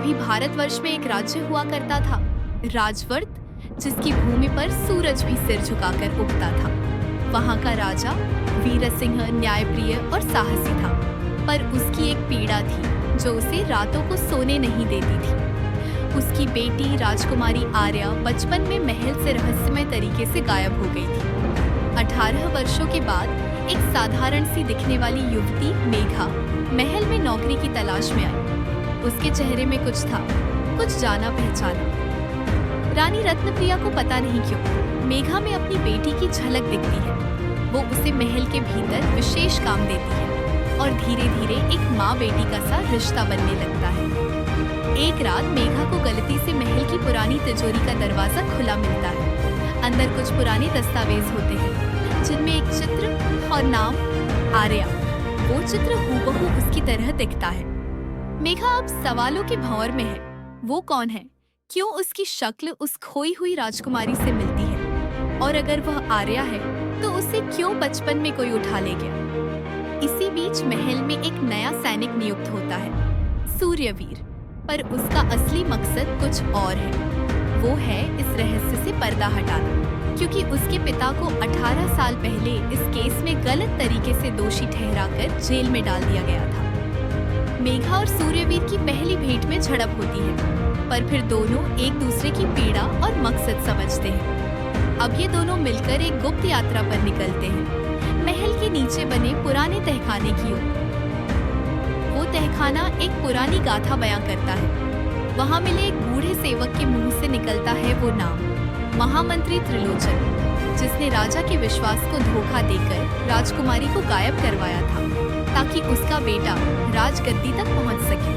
कभी भारतवर्ष में एक राज्य हुआ करता था, राजवर्त, जिसकी भूमि पर सूरज भी सिर झुकाकर उगता था। वहाँ का राजा वीर सिंह न्यायप्रिय और साहसी था, पर उसकी एक पीड़ा थी जो उसे रातों को सोने नहीं देती थी। उसकी बेटी राजकुमारी आर्या बचपन में महल से रहस्यमय तरीके से गायब हो गई थी। 18 वर्षों के बाद एक साधारण सी दिखने वाली युवती मेघा महल में नौकरी की तलाश में आई। उसके चेहरे में कुछ था, कुछ जाना पहचाना। रानी रत्नप्रिया को पता नहीं क्यों मेघा में अपनी बेटी की झलक दिखती है। वो उसे महल के भीतर विशेष काम देती है और धीरे धीरे एक माँ बेटी का सा रिश्ता बनने लगता है। एक रात मेघा को गलती से महल की पुरानी तिजोरी का दरवाजा खुला मिलता है। अंदर कुछ पुराने दस्तावेज होते हैं जिनमें एक चित्र और नाम आर्या। वो चित्र हूबहू उसकी तरह दिखता है। मेघा अब सवालों के भंवर में है। वो कौन है? क्यों उसकी शक्ल उस खोई हुई राजकुमारी से मिलती है? और अगर वह आर्या है तो उसे क्यों बचपन में कोई उठा ले गया? इसी बीच महल में एक नया सैनिक नियुक्त होता है, सूर्यवीर। पर उसका असली मकसद कुछ और है। वो है इस रहस्य से पर्दा हटाना, क्योंकि उसके पिता को 18 साल पहले इस केस में गलत तरीके से दोषी ठहराकर जेल में डाल दिया गया था। मेघा और सूर्यवीर की पहली भेंट में झड़प होती है, पर फिर दोनों एक दूसरे की पीड़ा और मकसद समझते हैं। अब ये दोनों मिलकर एक गुप्त यात्रा पर निकलते हैं, महल के नीचे बने पुराने तहखाने की ओर। वो तहखाना एक पुरानी गाथा बयां करता है। वहाँ मिले एक बूढ़े सेवक के मुंह से निकलता है वो नाम, महामंत्री त्रिलोचन, जिसने राजा के विश्वास को धोखा देकर राजकुमारी को गायब करवाया था ताकि उसका बेटा राजगद्दी तक पहुंच सके।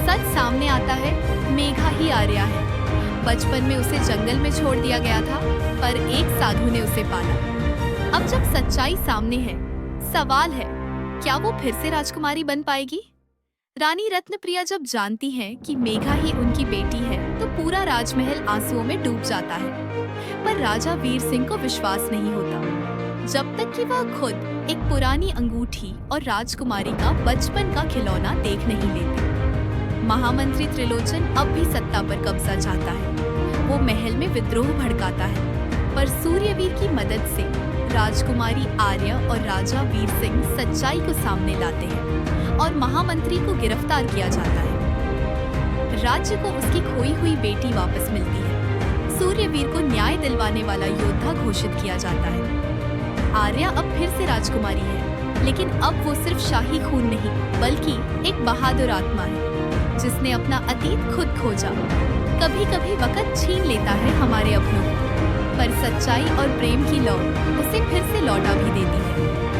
सच सामने आता है, मेघा ही आर्या है। बचपन में उसे जंगल में छोड़ दिया गया था, पर एक साधु ने उसे पाला। अब जब सच्चाई सामने है, सवाल है, क्या वो फिर से राजकुमारी बन पाएगी? रानी रत्नप्रिया जब जानती है कि मेघा ही उनकी बेटी है, तो पूरा राजमहल आंसुओं में डूब जाता है। पर राजा वीर सिंह को विश्वास नहीं होता, जब तक कि वह खुद एक पुरानी अंगूठी और राजकुमारी का बचपन का खिलौना देख नहीं लेते। महामंत्री त्रिलोचन अब भी सत्ता पर कब्जा चाहता है। वो महल में विद्रोह भड़काता है, पर सूर्यवीर की मदद से राजकुमारी आर्या और राजा वीर सिंह सच्चाई को सामने लाते हैं और महामंत्री को गिरफ्तार किया जाता है। राज्य को उसकी खोई हुई बेटी वापस मिलती है। सूर्यवीर को न्याय दिलवाने वाला योद्धा घोषित किया जाता है। आर्या अब फिर से राजकुमारी है, लेकिन अब वो सिर्फ शाही खून नहीं, बल्कि एक बहादुर आत्मा है जिसने अपना अतीत खुद खोजा। कभी कभी वक्त छीन लेता है हमारे अपनों को, पर सच्चाई और प्रेम की लौ उसे फिर से लौटा भी देती है।